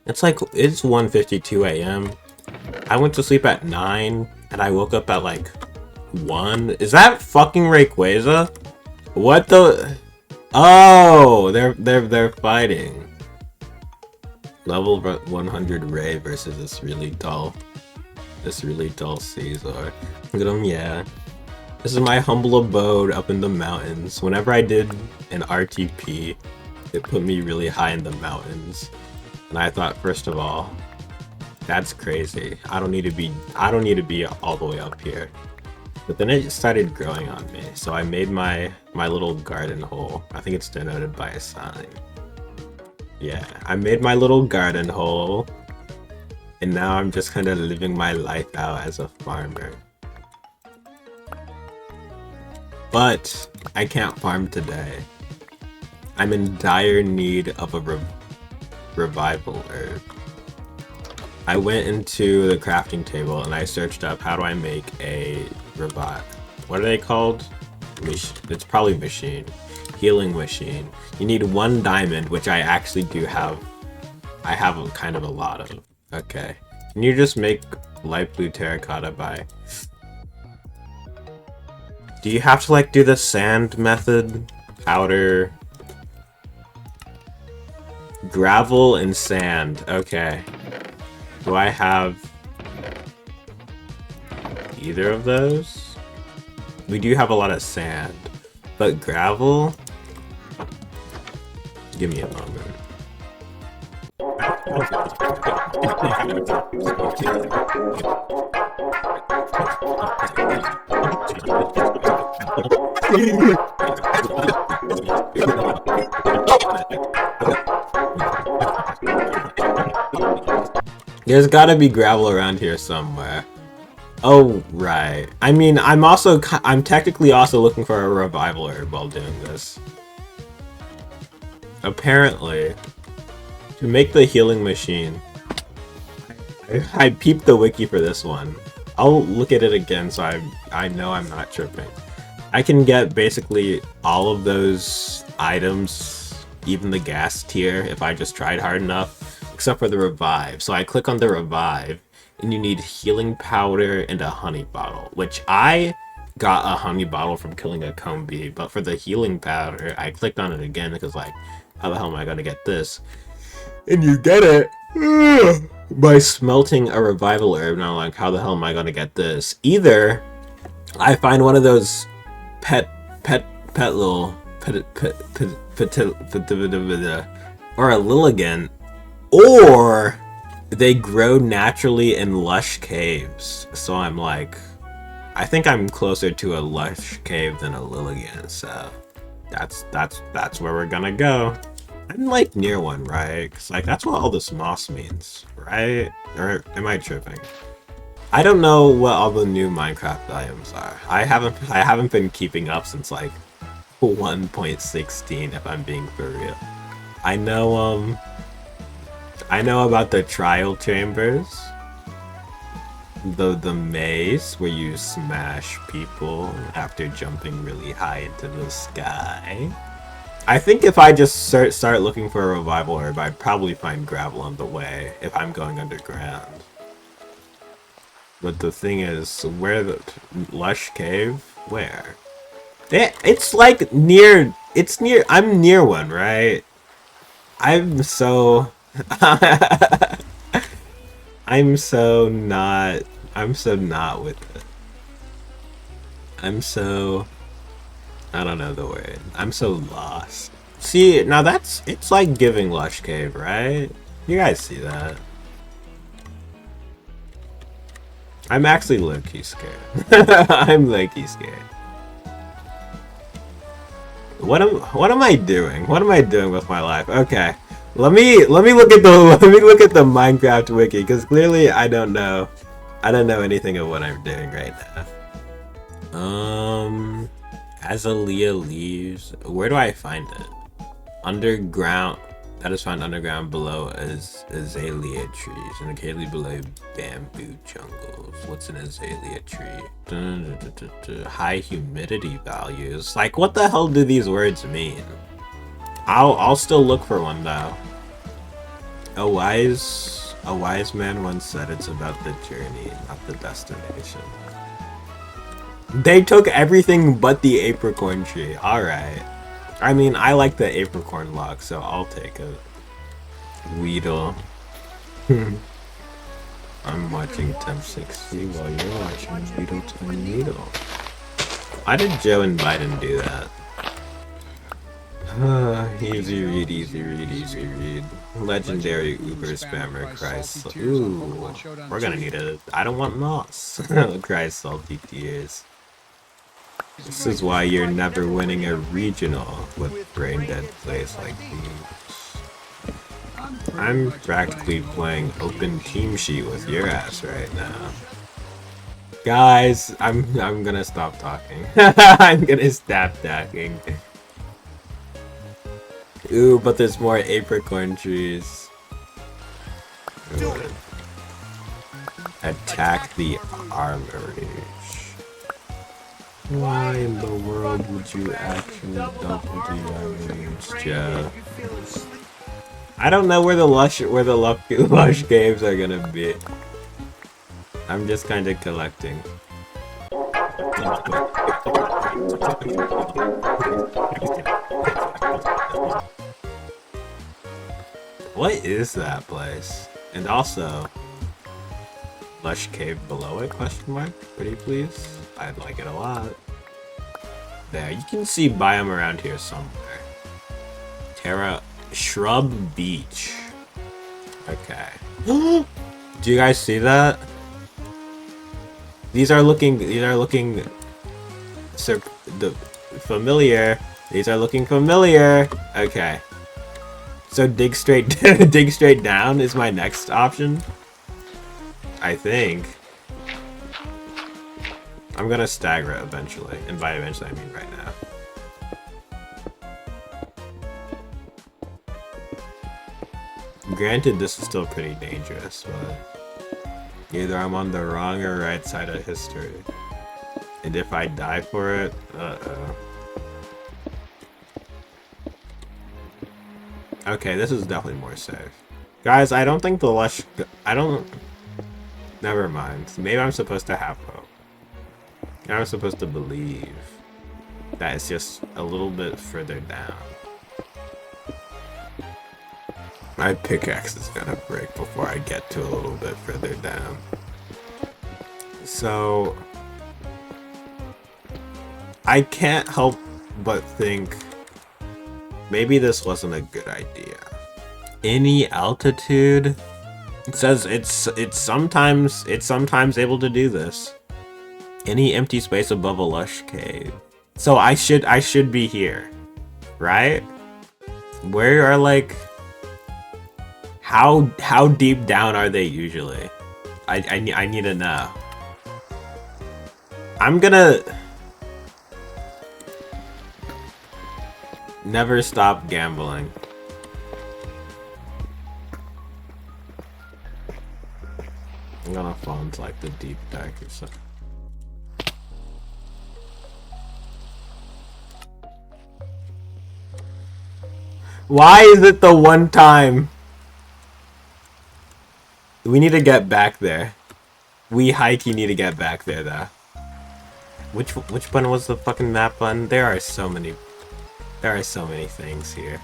It's 1:52 a.m. I went to sleep at 9 and I woke up at like 1. Is that fucking Rayquaza? What the? Oh, they're fighting. Level 100 Ray versus this really dull Caesar. Look at him, yeah. This is my humble abode up in the mountains. Whenever I did an RTP, it put me really high in the mountains. And I thought, first of all, that's crazy. I don't need to be all the way up here. But then it started growing on me, so I made my little garden hole. I think it's denoted by a sign. Yeah, I made my little garden hole, and now I'm just kind of living my life out as a farmer. But I can't farm today. I'm in dire need of a revival herb. I went into the crafting table and I searched up how do I make a what are they called? It's probably machine. Healing machine. You need 1 diamond, which I actually do have. I have kind of a lot of. Okay. Can you just make light blue terracotta by... Do you have to like do the sand method? Powder... Gravel and sand. Okay. Do I have either of those? We do have a lot of sand, but gravel? Give me a moment. There's gotta be gravel around here somewhere. Oh, right. I mean, I'm technically also looking for a revival herb while doing this. Apparently, to make the healing machine, I peeped the wiki for this one. I'll look at it again so I know I'm not tripping. I can get basically all of those items, even the gas tier, if I just tried hard enough, except for the revive. So I click on the revive, and you need healing powder and a honey bottle, which I got a honey bottle from killing a comb bee, but for the healing powder, I clicked on it again because like, how the hell am I gonna get this? And you get it by smelting a revival herb. Now, like, how the hell am I gonna get this? Either I find one of those pet little or a Lilligan, or they grow naturally in lush caves. So I'm like, I think I'm closer to a lush cave than a Lilligan. So that's where we're gonna go. I'm like near one, right? Cause like that's what all this moss means, right? Or am I tripping? I don't know what all the new Minecraft items are. I haven't been keeping up since like 1.16, if I'm being for real. I know about the trial chambers, the maze where you smash people after jumping really high into the sky. I think if I just start looking for a revival herb, I'd probably find gravel on the way if I'm going underground. But the thing is, where the lush cave? Where? It's like near. It's near. I'm near one, right? I'm so. I'm so not with it. I don't know the word. I'm so lost. See, now it's like giving lush cave, right? You guys see that? I'm actually low-key scared. I'm low-key scared. What am I doing? What am I doing with my life? Okay. Let me look at the Minecraft wiki, because clearly I don't know anything of what I'm doing right now. Azalea leaves. Where do I find it? Underground. That is found underground below as azalea trees, and occasionally below bamboo jungles. What's an azalea tree? High humidity values. Like, what the hell do these words mean? I'll still look for one though. A wise man once said it's about the journey, not the destination. They took everything but the apricorn tree. Alright. I mean, I like the apricorn lock, so I'll take it. Weedle. I'm watching Temp 60 while you're watching Weedle to Weedle. Why did Joe and Biden do that? Easy read, easy read, easy read. Legendary Uber spammer cries. Ooh, we're gonna need it. I don't want moss. Cries salty tears. This is why you're never winning a regional with brain dead plays like these. I'm practically playing open team sheet with your ass right now. Guys, I'm gonna stop talking. I'm gonna stop talking. Ooh, but there's more apricorn trees. Ooh. Attack the armory. Why in the world would you actually double the armories, Joe? I don't know where the lush games are gonna be. I'm just kind of collecting. What is that place? And also, lush cave below it? Question mark? Pretty please. I'd like it a lot. There, you can see biome around here somewhere. Terra Shrub Beach. Okay. Do you guys see that? These are looking familiar. These are looking familiar. Okay. So dig straight dig straight down is my next option. I think. I'm gonna stagger it eventually, and by eventually I mean right now. Granted, this is still pretty dangerous, but either I'm on the wrong or right side of history. And if I die for it, uh-oh. Okay, this is definitely more safe. Guys, I don't think the lush... Never mind. Maybe I'm supposed to have hope. I'm supposed to believe that it's just a little bit further down. My pickaxe is gonna break before I get to a little bit further down. So... I can't help but think maybe this wasn't a good idea. Any altitude? It says it's sometimes able to do this. Any empty space above a lush cave. So I should be here, right? Where are like how deep down are they usually? I need to know. I'm gonna never stop gambling. I'm gonna fall into like the deep dark or something. Why is it the one time? We need to get back there. We hikey need to get back there though. Which one was the fucking map button? There are so many things here.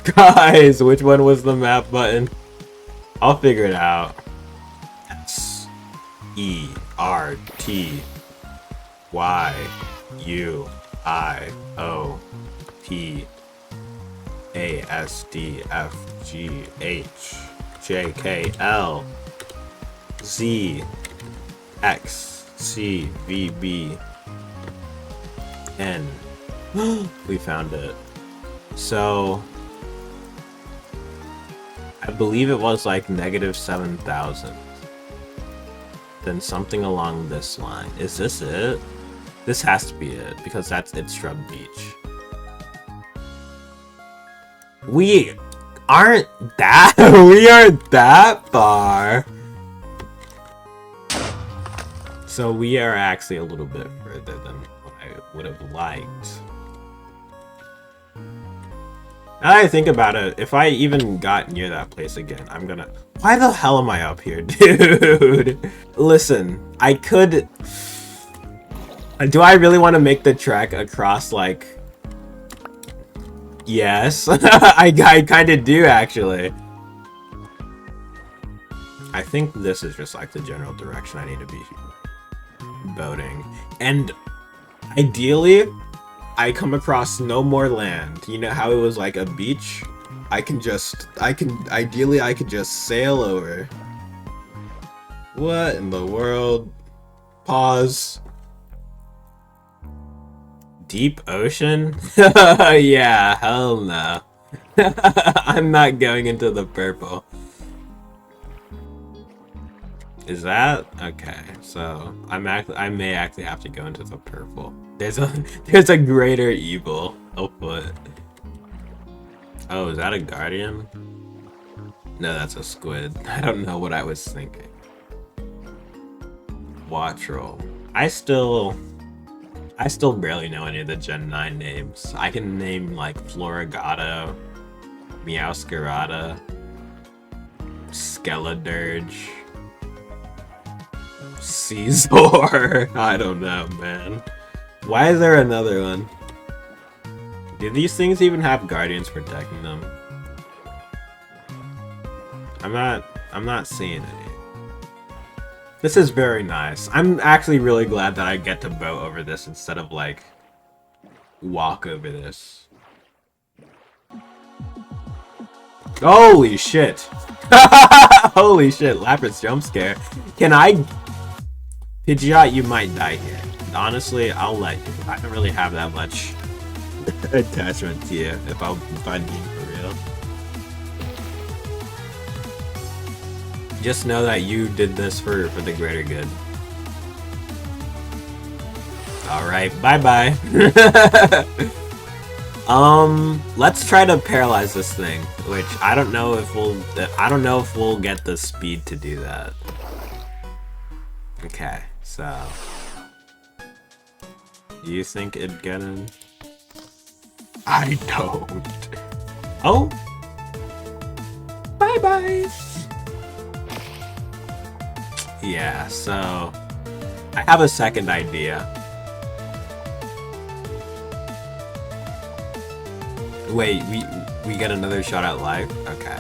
Guys, which one was the map button? I'll figure it out. SERTYYOPASDFGHJKLZXCVBN. We found it. So I believe it was like -7,000. Then something along this line. Is this it? This has to be it, because it's Shrub Beach. We aren't that far. So we are actually a little bit further than what I would have liked. Now that I think about it, if I even got near that place again, I'm gonna... Why the hell am I up here, dude? Listen, I could... Do I really want to make the trek across, like... Yes, I kind of do, actually. I think this is just, like, the general direction I need to be boating. And ideally, I come across no more land. You know how it was, like, a beach? Ideally, I could just sail over. What in the world? Pause. Deep ocean? Yeah, hell no. I'm not going into the purple. Is that? Okay, so I may actually have to go into the purple. There's a greater evil afoot. Oh, is that a guardian? No, that's a squid. I don't know what I was thinking. Watch roll. I still barely know any of the Gen 9 names. I can name like Floragato, Meowscarada, Skeledirge, Caesar. I don't know, man. Why is there another one? Do these things even have guardians protecting them? I'm not seeing any. This is very nice. I'm actually really glad that I get to boat over this instead of like walk over this. Holy shit. Holy shit, Lapras jump scare. Can I... Pidgeot, you might die here. Honestly, I'll let you. I don't really have that much attachment to you if I'm being for real. Just know that you did this for the greater good. Alright, bye-bye. Let's try to paralyze this thing, which I don't know if we'll get the speed to do that. Okay, so do you think it'd get in? I don't. Oh. Bye-bye. Yeah, so I have a second idea. Wait, we get another shot at life? Okay.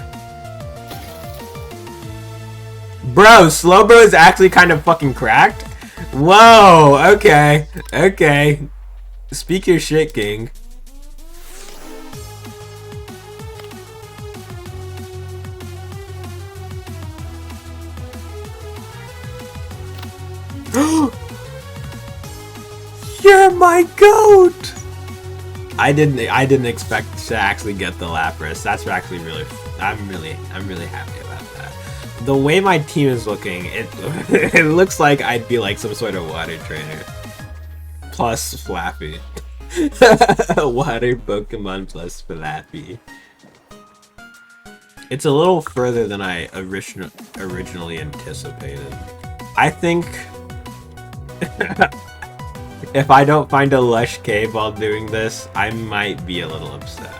Bro, Slowbro is actually kind of fucking cracked? Whoa, okay. Okay. Speak your shit, King. You're my goat! I didn't expect to actually get the Lapras. That's actually really, I'm really happy about that. The way my team is looking, it looks like I'd be like some sort of water trainer. Plus Flappy. Water Pokemon plus Flappy. It's a little further than I originally anticipated. I think if I don't find a lush cave while doing this, I might be a little upset.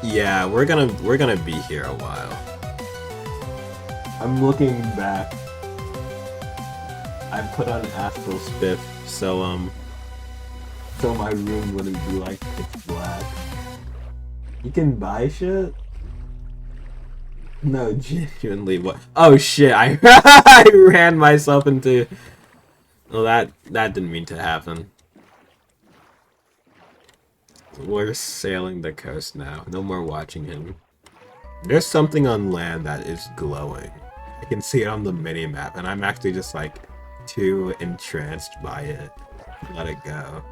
Yeah, we're gonna be here a while. I'm looking back. I put on Astral Spiff so my room wouldn't be like pitch black. You can buy shit? No, genuinely, what? Oh shit, I ran myself into... Well, that didn't mean to happen. We're sailing the coast now. No more watching him. There's something on land that is glowing. I can see it on the mini-map, and I'm actually just, like, too entranced by it. Let it go.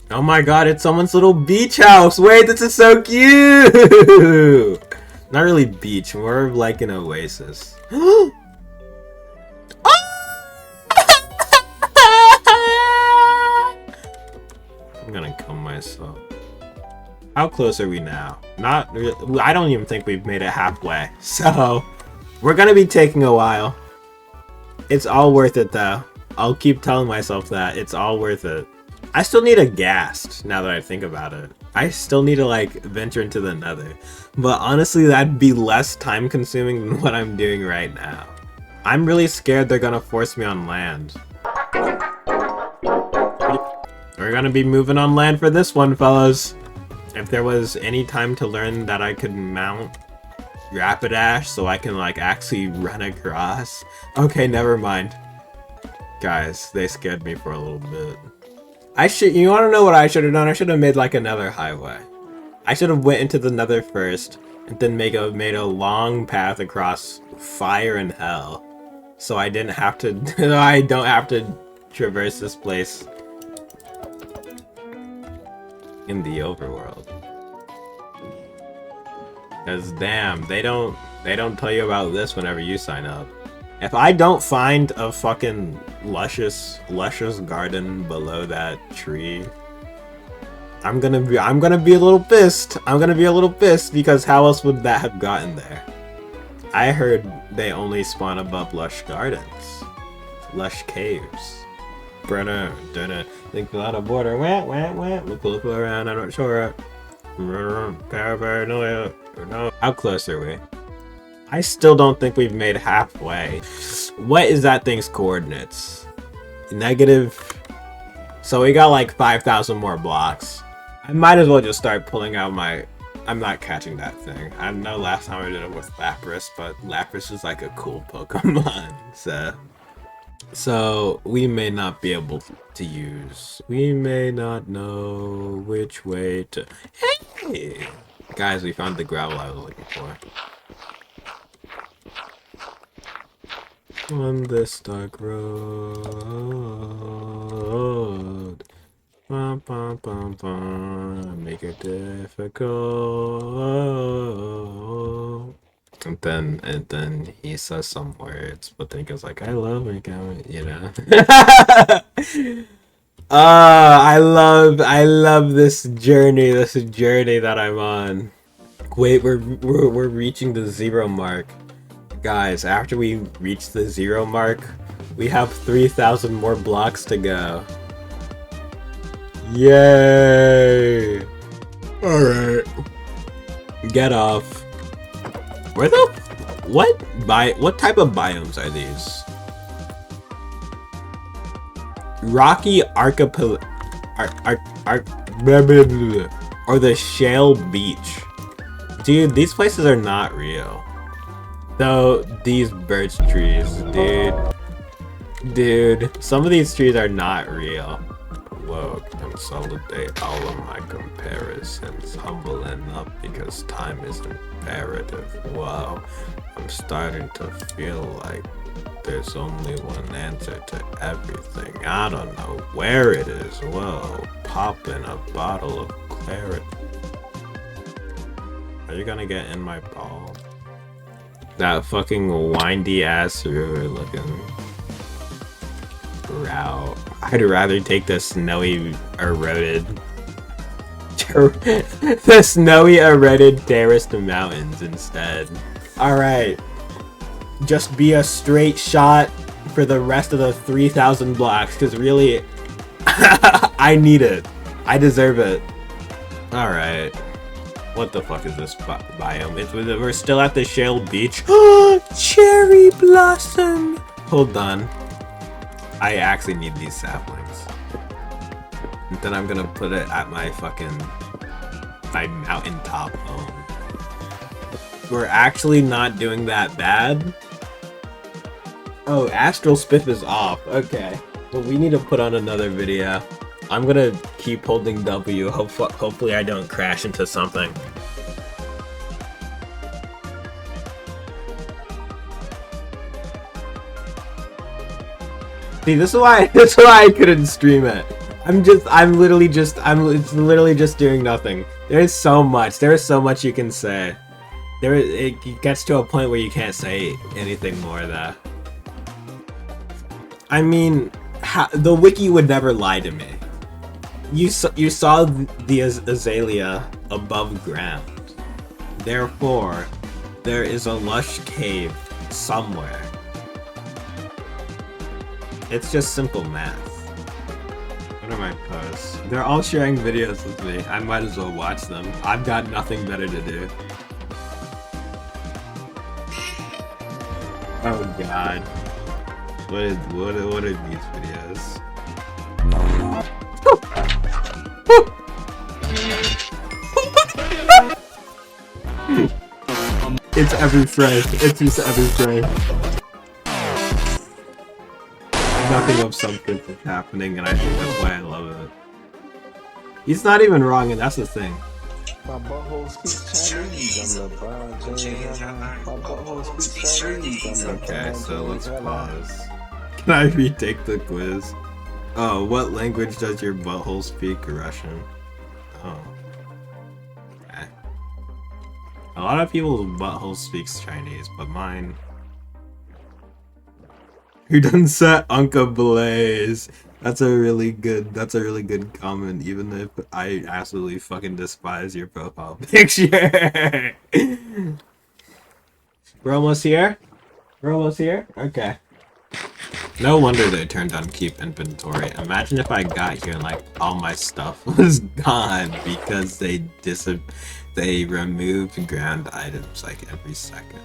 Oh my god, it's someone's little beach house! Wait, this is so cute! Not really beach, more of like an oasis. I'm gonna kill myself. How close are we now? Not really, I don't even think we've made it halfway. So, we're gonna be taking a while. It's all worth it though. I'll keep telling myself that. It's all worth it. I still need a ghast, now that I think about it. I still need to like venture into the nether. But honestly, that'd be less time consuming than what I'm doing right now. I'm really scared they're gonna force me on land. We're gonna be moving on land for this one, fellas. If there was any time to learn that I could mount Rapidash so I can like actually run across. Okay, never mind. Guys, they scared me for a little bit. You wanna know what I should have done? I should have made like another highway. I should have went into the nether first and then made a long path across fire and hell. So I didn't have to I don't have to traverse this place in the overworld. Cause damn, they don't tell you about this whenever you sign up. If I don't find a fucking luscious garden below that tree, I'm gonna be a little pissed. I'm gonna be a little pissed because how else would that have gotten there? I heard they only spawn above lush gardens, lush caves. Brenner, think without a border. Look around. I'm not sure. Paranoia. No. How close are we? I still don't think we've made halfway. What is that thing's coordinates? Negative. So we got like 5,000 more blocks. I might as well just start pulling out my... I'm not catching that thing. I know last time I did it with Lapras, but Lapras is like a cool Pokemon, so we may not be able to use... We may not know which way to... Hey! Guys, we found the gravel I was looking for. On this dark road, bum, bum, bum, bum, make it difficult. And then he says some words, but then he goes like, "I love it," you know. I love this journey that I'm on. Wait, we're reaching the 0 mark. Guys, after we reach the 0 mark, we have 3,000 more blocks to go. Yay! Alright. Get off. What type of biomes are these? Rocky archipelago or the shale beach. Dude, these places are not real. Though these birch trees, dude, some of these trees are not real. Whoa, consolidate all of my comparisons, humble enough because time is imperative. Whoa, I'm starting to feel like there's only one answer to everything. I don't know where it is. Whoa, pop in a bottle of claret. Are you gonna get in my ball? That fucking windy ass river looking route. I'd rather take the snowy eroded terraced mountains instead. Alright. Just be a straight shot for the rest of the 3,000 blocks, because really, I need it. I deserve it. Alright. What the fuck is this biome? We're still at the shale beach. Cherry blossom! Hold on. I actually need these saplings. And then I'm gonna put it at my mountaintop home. We're actually not doing that bad. Oh, Astral Spiff is off. Okay. Well, we need to put on another video. I'm gonna keep holding W. Hopefully I don't crash into something. See, this is why I couldn't stream it. It's literally just doing nothing. There's so much you can say. It gets to a point where you can't say anything more though. I mean, the wiki would never lie to me. You saw the Azalea above ground. Therefore, there is a lush cave somewhere. It's just simple math. What are my posts? They're all sharing videos with me. I might as well watch them. I've got nothing better to do. Oh god. What are these videos? It's every frame. It's just every frame. Nothing of something is happening, and I think that's why I love it. He's not even wrong, and that's the thing. My butthole speaks Chinese. I'm LeBron James. My butthole speaks Chinese. Okay, so let's pause. Can I retake the quiz? Oh, what language does your butthole speak? Russian. Oh. Okay. A lot of people's butthole speaks Chinese, but mine... Who done set Unca Blaze? That's a really good comment, even if I absolutely fucking despise your profile picture. We're almost here? We're almost here? Okay. No wonder they turned on keep inventory. Imagine if I got here and like all my stuff was gone because they removed ground items like every second.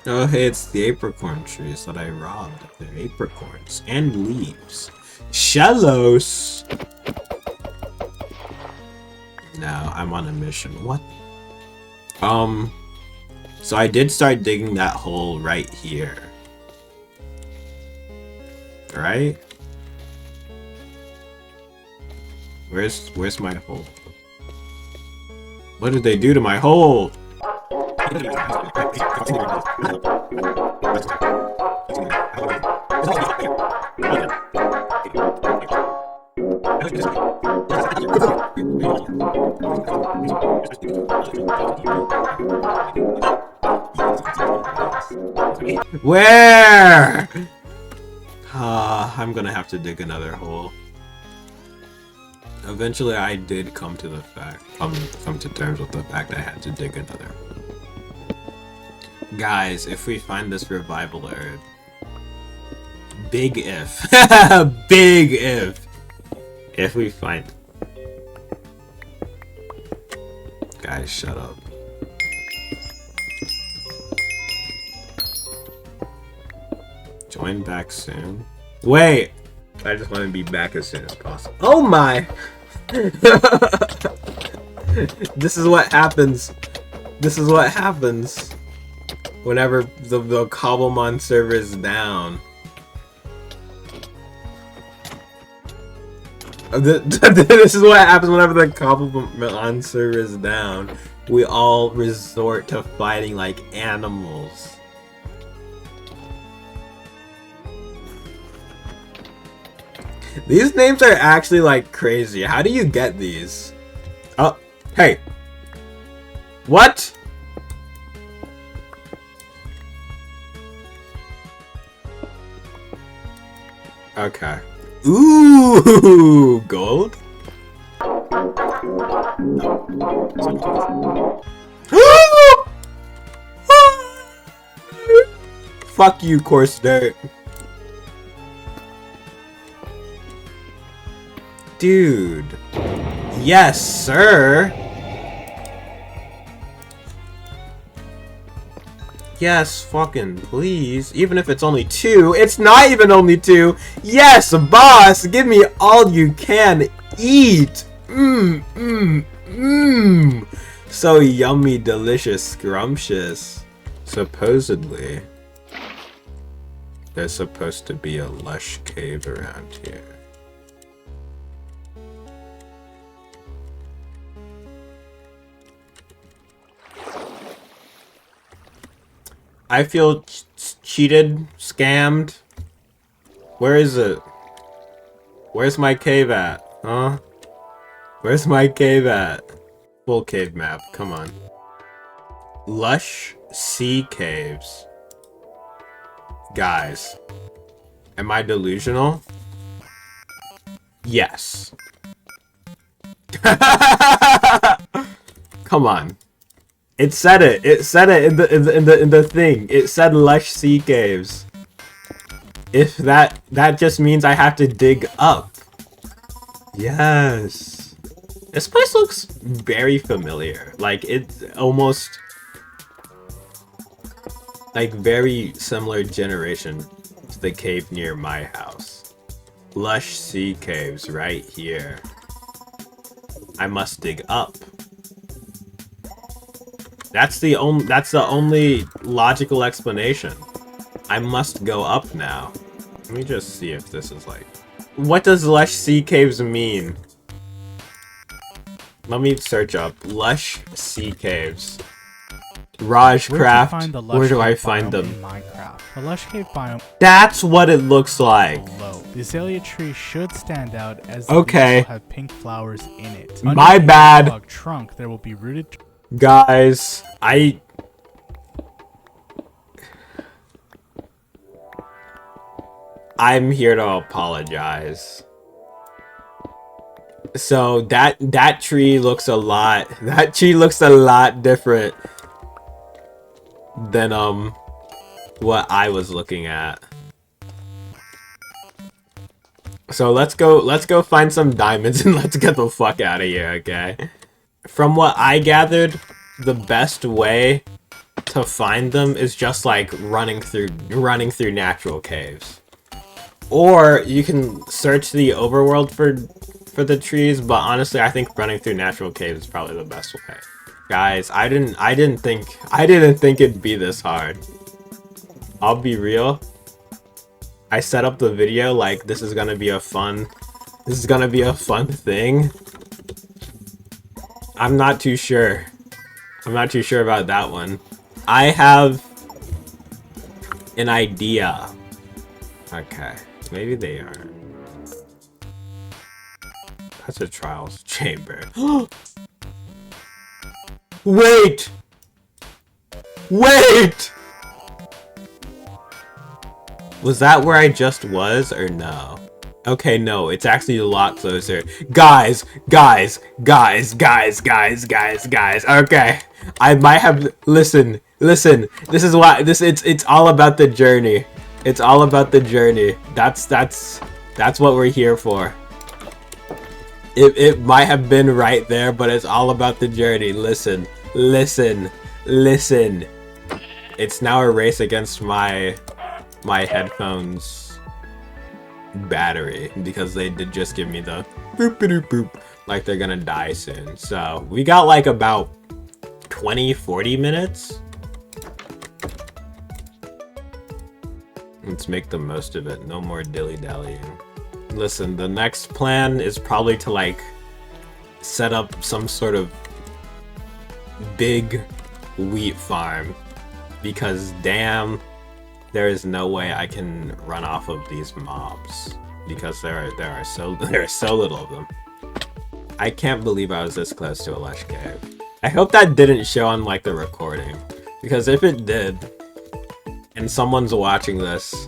Oh hey, it's the apricorn trees that I robbed. They're apricorns and leaves. Shallows! No, I'm on a mission. What? So I did start digging that hole right here. Right? Where's my hole? What did they do to my hole? Where? I'm gonna have to dig another hole. Eventually, I did come to the fact, come to terms with the fact I had to dig another. Guys, if we find this revival herb, big if, big if we find, guys, shut up. Join back soon. Wait, I just want to be back as soon as possible. Oh my! This is what happens. This is what happens whenever the Cobblemon server is down. This is what happens whenever the Cobblemon server is down. We all resort to fighting like animals. These names are actually like crazy. How do you get these? Oh, hey. What? Okay. Ooh, gold? Fuck you, coarse dirt. Dude. Yes, sir. Yes, fucking please. Even if it's only 2. It's not even only 2. Yes, boss. Give me all you can eat. So yummy, delicious, scrumptious. Supposedly, there's supposed to be a lush cave around here. I feel cheated, scammed. Where is it? Where's my cave at? Huh? Where's my cave at? Full cave map, come on. Lush sea caves. Guys, am I delusional? Yes. Come on. It said it. It said it in the thing. It said lush sea caves. If that just means I have to dig up. Yes. This place looks very familiar. Like, it's almost like very similar generation to the cave near my house. Lush sea caves right here. I must dig up. That's the only logical explanation. I must go up now. Let me just see if this is like... What does lush sea caves mean? Let me search up lush sea caves. Rajcraft. Where do I find them? In Minecraft. The lush cave biome. That's what it looks like. Below. The Azalea tree should stand out as okay. will have pink flowers in it. My bad. The trunk there will be rooted. Guys, I'm here to apologize. So that tree looks a lot different than what I was looking at. So let's go find some diamonds and let's get the fuck out of here, okay? From what I gathered, the best way to find them is just like running through natural caves. Or you can search the overworld for the trees, but honestly I think running through natural caves is probably the best way. Guys, I didn't think it'd be this hard. I'll be real. I set up the video like this is gonna be a fun thing. I'm not too sure. I'm not too sure about that one. I have an idea. Okay, maybe they aren't. That's a trials chamber. Wait! Wait! Was that where I just was, or no? Okay, no, it's actually a lot closer. Guys! Okay. I might have... Listen. This is why... It's all about the journey. It's all about the journey. That's what we're here for. It might have been right there, but it's all about the journey. Listen. It's now a race against my headphones battery because they did just give me the boop like they're gonna die soon. So we got like about 20-40 minutes. Let's make the most of it. No more dilly-dallying. Listen, the next plan is probably to like set up some sort of big wheat farm because damn, there is no way I can run off of these mobs because there are so little of them. I can't believe I was this close to a lush cave. I hope that didn't show on like the recording, because if it did and someone's watching this,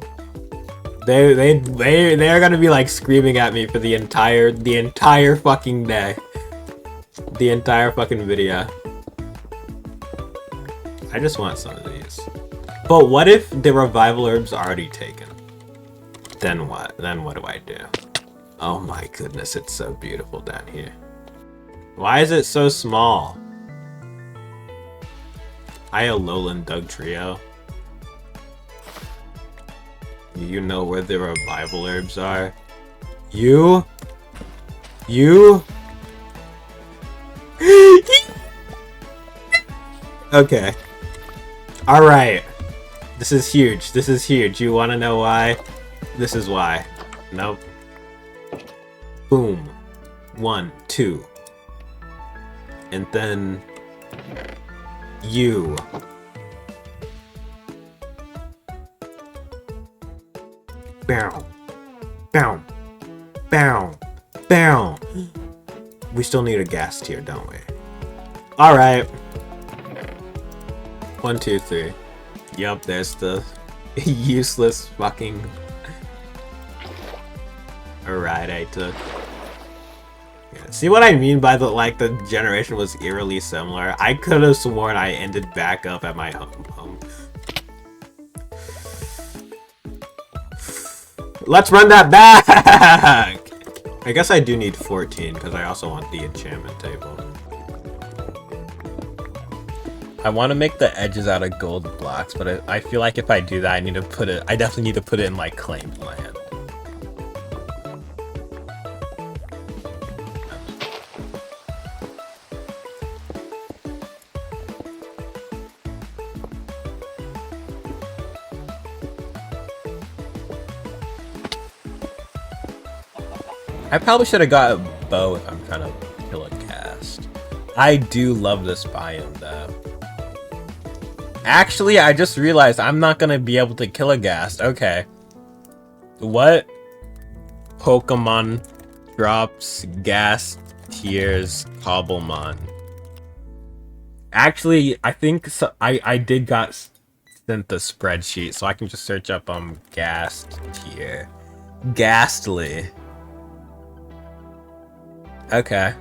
they're gonna be like screaming at me for the entire fucking day, the entire fucking video. I just want some of these. But what if the revival herb's already taken? Then what? Then what do I do? Oh my goodness, it's so beautiful down here. Why is it so small? Alolan Doug Trio. You know where the revival herbs are? You? Okay. Alright. This is huge. You wanna know why? This is why. Nope. Boom. 1, 2. And then... you. Bow. Bow. Bow. Bow. We still need a gas tier, don't we? Alright. 1, 2, 3. Yup, there's the useless fucking... Alright, I took... Yeah, see what I mean by the generation was eerily similar? I could have sworn I ended back up at my home. Let's run that back! I guess I do need 14 because I also want the enchantment table. I want to make the edges out of gold blocks, but I feel like if I do that, I definitely need to put it in my claimed land. I probably should have got a bow if I'm trying to kill a ghast. I do love this biome though. Actually, I just realized I'm not gonna be able to kill a ghast. Okay. What Pokemon drops ghast tiers Cobblemon? Actually, I think so, I did got sent the spreadsheet, so I can just search up ghast tier. Ghastly. Okay.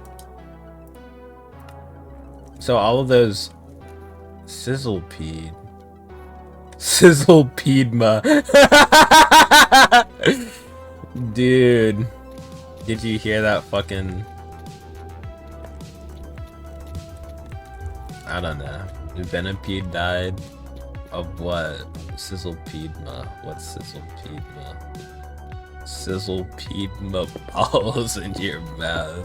So all of those Sizzlepede. Sizzlepedma. Dude. Did you hear that fucking... I don't know. Venipede died of what? Sizzlepedma. What's Sizzlepedma? Sizzlepedma balls in your mouth.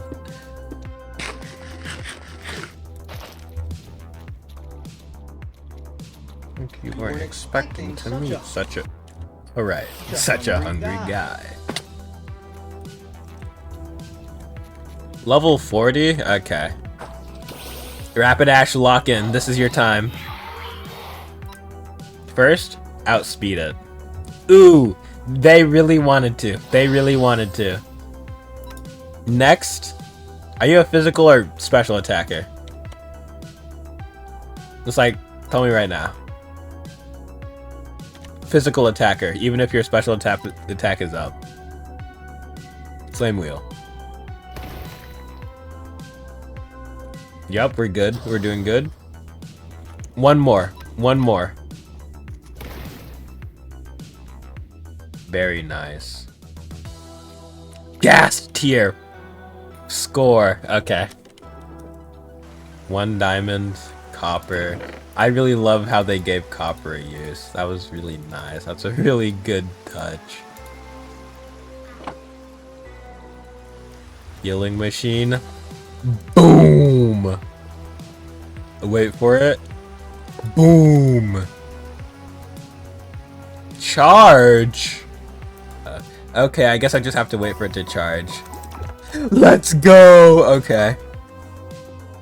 You weren't expecting to meet such a... Alright, such a hungry guy. Level 40? Okay. Rapid Ash lock in. This is your time. First, outspeed it. Ooh! They really wanted to. They really wanted to. Next, are you a physical or special attacker? Just like, tell me right now. Physical attacker, even if your special attack is up. Flame wheel. Yup, we're good. We're doing good. One more. One more. Very nice. Gas tier. Score. Okay. 1 diamond. Copper. I really love how they gave copper a use. That was really nice. That's a really good touch. Healing machine. Boom! Wait for it. Boom! Charge! Okay, I guess I just have to wait for it to charge. Let's go! Okay.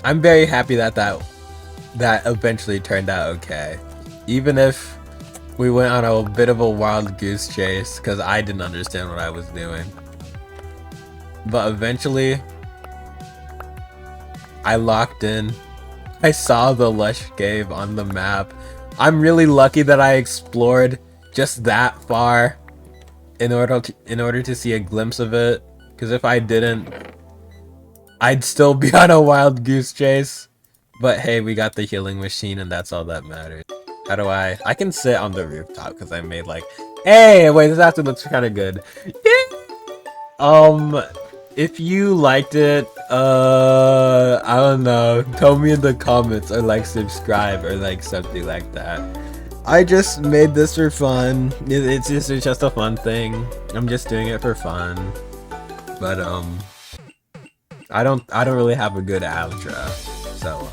I'm very happy that eventually turned out okay. Even if we went on a bit of a wild goose chase, because I didn't understand what I was doing. But eventually, I locked in. I saw the lush cave on the map. I'm really lucky that I explored just that far in order to see a glimpse of it. Because if I didn't, I'd still be on a wild goose chase. But hey, we got the healing machine and that's all that matters. How do I can sit on the rooftop because I made like, hey, wait, this actually looks kind of good. If you liked it, I don't know, tell me in the comments or like subscribe or like something like that. I just made this for fun. It's just a fun thing. I'm just doing it for fun. But I don't really have a good outro. So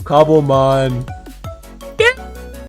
Cobblemon.